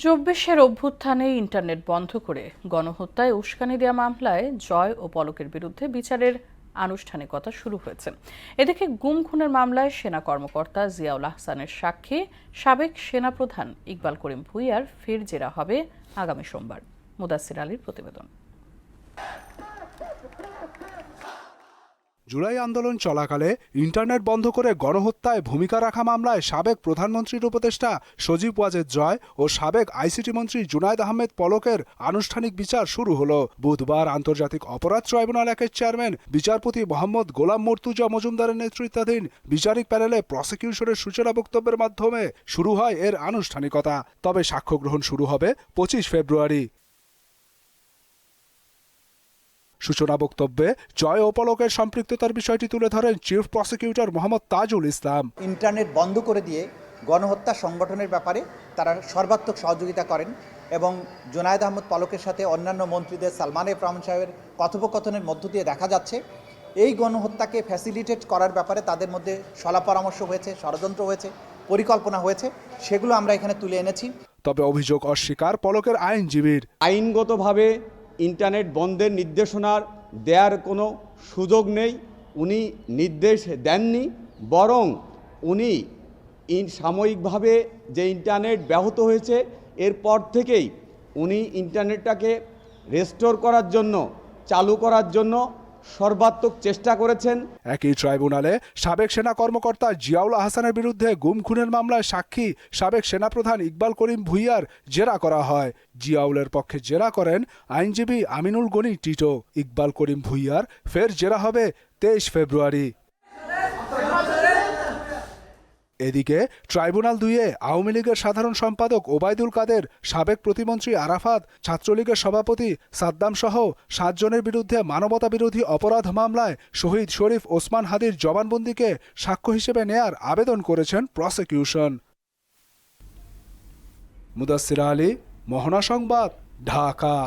চব্বিশের অভ্যুত্থানে ইন্টারনেট বন্ধ করে গণহত্যায় উস্কানি দেওয়া মামলায় জয় ও পলকের বিরুদ্ধে বিচারের আনুষ্ঠানিকতা শুরু হয়েছে। এদিকে গুম খুনের মামলায় সেনা কর্মকর্তা জিয়াউল আহসানের সাক্ষী সাবেক সেনাপ্রধান ইকবাল করিম ভূঁইয়ার ফের জেরা হবে আগামী সোমবার। মুদাসসির আলীর প্রতিবেদন। জুলাই আন্দোলন চলাকালে ইন্টারনেট বন্ধ করে গণহত্যায় ভূমিকা রাখা মামলায় সাবেক প্রধানমন্ত্রীর উপদেষ্টা সজীব ওয়াজেদ জয় ও সাবেক আইসিটি মন্ত্রী জুনায়েদ আহমেদ পলকের আনুষ্ঠানিক বিচার শুরু হলো। বুধবার আন্তর্জাতিক অপরাধ ট্রাইব্যুনাল একের চেয়ারম্যান বিচারপতি মোহাম্মদ গোলাম মর্তুজা মজুমদারের নেতৃত্বাধীন বিচারিক প্যানেলে প্রসিকিউশনের সূচনা বক্তব্যের মাধ্যমে শুরু হয় এর আনুষ্ঠানিকতা। তবে সাক্ষ্য গ্রহণ শুরু হবে 25 ফেব্রুয়ারি। সূচনা বক্তব্যে জয় ও পলকের সম্পৃক্ততার বিষয়টি তুলে ধরেন chief prosecutor Mohammad Tajul Islam. Internet বন্ধ করে দিয়ে গণহত্যা সংগঠনের ব্যাপারে তারা সর্বাত্মক সহযোগিতা করেন এবং জুনায়েদ আহমেদ পলকের সাথে অন্যান্য মন্ত্রীদের সালমান এফ রহমান সাহেবের কথোপকথনের মধ্য দিয়ে দেখা যাচ্ছে এই গণহত্যাকে ফ্যাসিলিটেট করার ব্যাপারে তাদের মধ্যে সলা পরামর্শ হয়েছে, ষড়যন্ত্র হয়েছে, পরিকল্পনা হয়েছে, সেগুলো আমরা এখানে তুলে এনেছি। তবে অভিযোগ অস্বীকার পলকের আইনজীবীর। আইনগতভাবে ইন্টারনেট বন্ধের নির্দেশনার দেওয়ার কোনো সুযোগ নেই, উনি নির্দেশ দেননি, বরং উনি সাময়িকভাবে যে ইন্টারনেট ব্যাহত হয়েছে এরপর থেকেই উনি ইন্টারনেটটাকে রেস্টোর করার জন্য, চালু করার জন্য সর্বাত্মক চেষ্টা করেছেন। একই ট্রাইব্যুনালে সাবেক সেনা কর্মকর্তা জিয়াউল আহসানের বিরুদ্ধে গুম খুনের মামলায় সাক্ষী সাবেক সেনাপ্রধান ইকবাল করিম ভূঁইয়ার জেরা করা হয়। জিয়াউলের পক্ষে জেরা করেন আইনজীবী আমিনুল গনি টিটো। ইকবাল করিম ভূঁইয়ার ফের জেরা হবে 23 ফেব্রুয়ারি। এদিকে ট্রাইব্যুনাল 2-এ আওয়ামী লীগের সাধারণ সম্পাদক ওবায়দুল কাদের, সাবেক প্রতিমন্ত্রী আরাফাত, ছাত্রলীগের সভাপতি সাদ্দাম সহ 7 জনের বিরুদ্ধে মানবতা বিরোধী অপরাধ মামলায় শহীদ শরীফ ওসমান হাদির জবানবন্দিকে সাক্ষ্য হিসেবে নেয়ার আবেদন করেছেন প্রসিকিউশন। মুদাসসির আলী, মোহনা সংবাদ, ঢাকা।